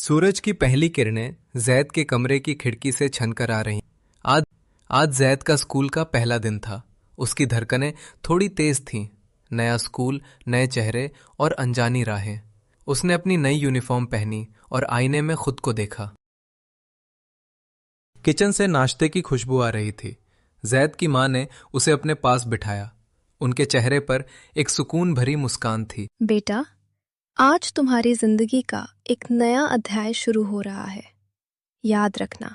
सूरज की पहली किरणें जैद के कमरे की खिड़की से छनकर आ रहीं। आज आज जैद का स्कूल का पहला दिन था। उसकी धड़कनें थोड़ी तेज थीं। नया स्कूल, नए चेहरे और अनजानी राहें। उसने अपनी नई यूनिफॉर्म पहनी और आईने में खुद को देखा। किचन से नाश्ते की खुशबू आ रही थी। जैद की मां ने उसे अपने पास बिठाया। उनके चेहरे पर एक सुकून भरी मुस्कान थी। बेटा, आज तुम्हारी जिंदगी का एक नया अध्याय शुरू हो रहा है। याद रखना,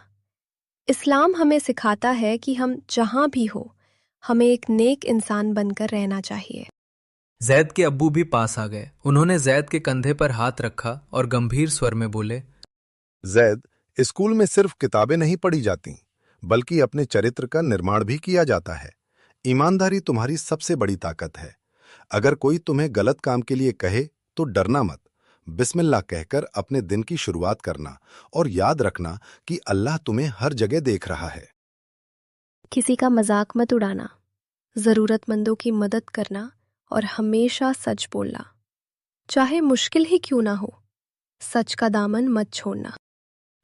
इस्लाम हमें सिखाता है कि हम जहां भी हो, हमें एक नेक इंसान बनकर रहना चाहिए। जैद के अब्बू भी पास आ गए। उन्होंने जैद के कंधे पर हाथ रखा और गंभीर स्वर में बोले, जैद, स्कूल में सिर्फ किताबें नहीं पढ़ी जाती, बल्कि अपने चरित्र का निर्माण भी किया जाता है। ईमानदारी तुम्हारी सबसे बड़ी ताकत है। अगर कोई तुम्हें गलत काम के लिए कहे तो डरना मत। बिस्मिल्लाह कहकर अपने दिन की शुरुआत करना और याद रखना कि अल्लाह तुम्हें हर जगह देख रहा है। किसी का मजाक मत उड़ाना, जरूरतमंदों की मदद करना और हमेशा सच बोलना, चाहे मुश्किल ही क्यों ना हो। सच का दामन मत छोड़ना।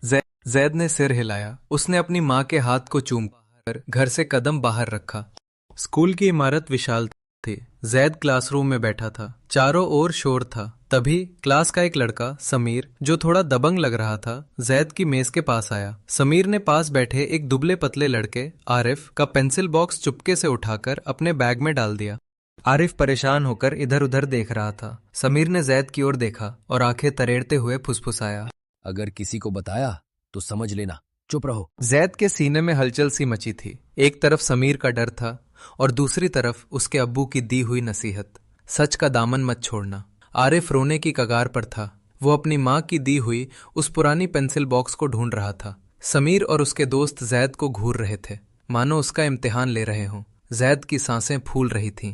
जैद ने सिर हिलाया। उसने अपनी मां के हाथ को चूम कर घर से कदम बाहर रखा। स्कूल की इमारत विशाल थी। जैद क्लासरूम में बैठा था। चारों ओर शोर था। तभी क्लास का एक लड़का समीर, जो थोड़ा दबंग लग रहा था, जैद की मेज के पास आया। समीर ने पास बैठे एक दुबले पतले लड़के आरिफ का पेंसिल बॉक्स चुपके से उठाकर अपने बैग में डाल दिया। आरिफ परेशान होकर इधर उधर देख रहा था। समीर ने जैद की ओर देखा और आंखें तरेड़ते हुए फुसफुसाया, अगर किसी को बताया तो समझ लेना, चुप रहो। जैद के सीने में हलचल सी मची थी। एक तरफ समीर का डर था और दूसरी तरफ उसके अब्बू की दी हुई नसीहत, सच का दामन मत छोड़ना। आरिफ रोने की कगार पर था। वो अपनी मां की दी हुई उस पुरानी पेंसिल बॉक्स को ढूंढ रहा था। समीर और उसके दोस्त जैद को घूर रहे थे, मानो उसका इम्तिहान ले रहे हों। जैद की सांसें फूल रही थीं।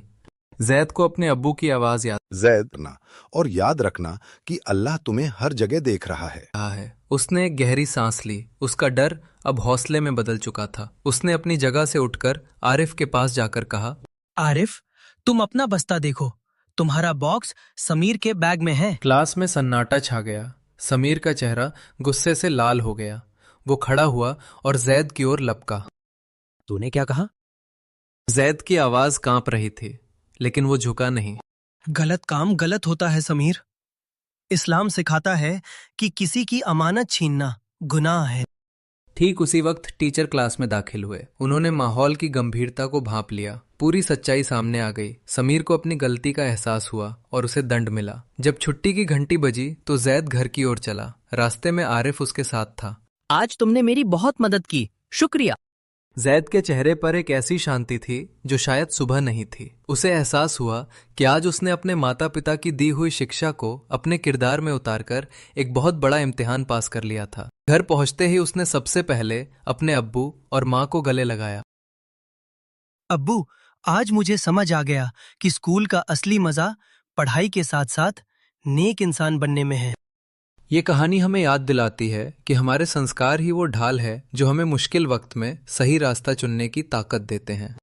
जैद को अपने अब्बू की आवाज याद जैद ना, और याद रखना कि अल्लाह तुम्हें हर जगह देख रहा है। उसने एक गहरी सांस ली। उसका डर अब हौसले में बदल चुका था। उसने अपनी जगह से उठकर आरिफ के पास जाकर कहा, आरिफ, तुम अपना बस्ता देखो, तुम्हारा बॉक्स समीर के बैग में है। क्लास में सन्नाटा छा गया। समीर का चेहरा गुस्से से लाल हो गया। वो खड़ा हुआ और जैद की ओर लपका। तूने क्या कहा? जैद की आवाज कांप रही थी, लेकिन वो झुका नहीं। गलत काम गलत होता है समीर। इस्लाम सिखाता है कि किसी की अमानत छीनना गुनाह है। ठीक उसी वक्त टीचर क्लास में दाखिल हुए। उन्होंने माहौल की गंभीरता को भांप लिया। पूरी सच्चाई सामने आ गई। समीर को अपनी गलती का एहसास हुआ और उसे दंड मिला। जब छुट्टी की घंटी बजी तो जैद घर की ओर चला। रास्ते में आरिफ उसके साथ था। आज तुमने मेरी बहुत मदद की, शुक्रिया। जैद के चेहरे पर एक ऐसी शांति थी जो शायद सुबह नहीं थी। उसे एहसास हुआ कि आज उसने अपने माता पिता की दी हुई शिक्षा को अपने किरदार में उतारकर एक बहुत बड़ा इम्तिहान पास कर लिया था। घर पहुंचते ही उसने सबसे पहले अपने अब्बू और मां को गले लगाया। अब्बू, आज मुझे समझ आ गया कि स्कूल का असली मजा पढ़ाई के साथ साथ नेक इंसान बनने में है। ये कहानी हमें याद दिलाती है कि हमारे संस्कार ही वो ढाल है जो हमें मुश्किल वक्त में सही रास्ता चुनने की ताकत देते हैं।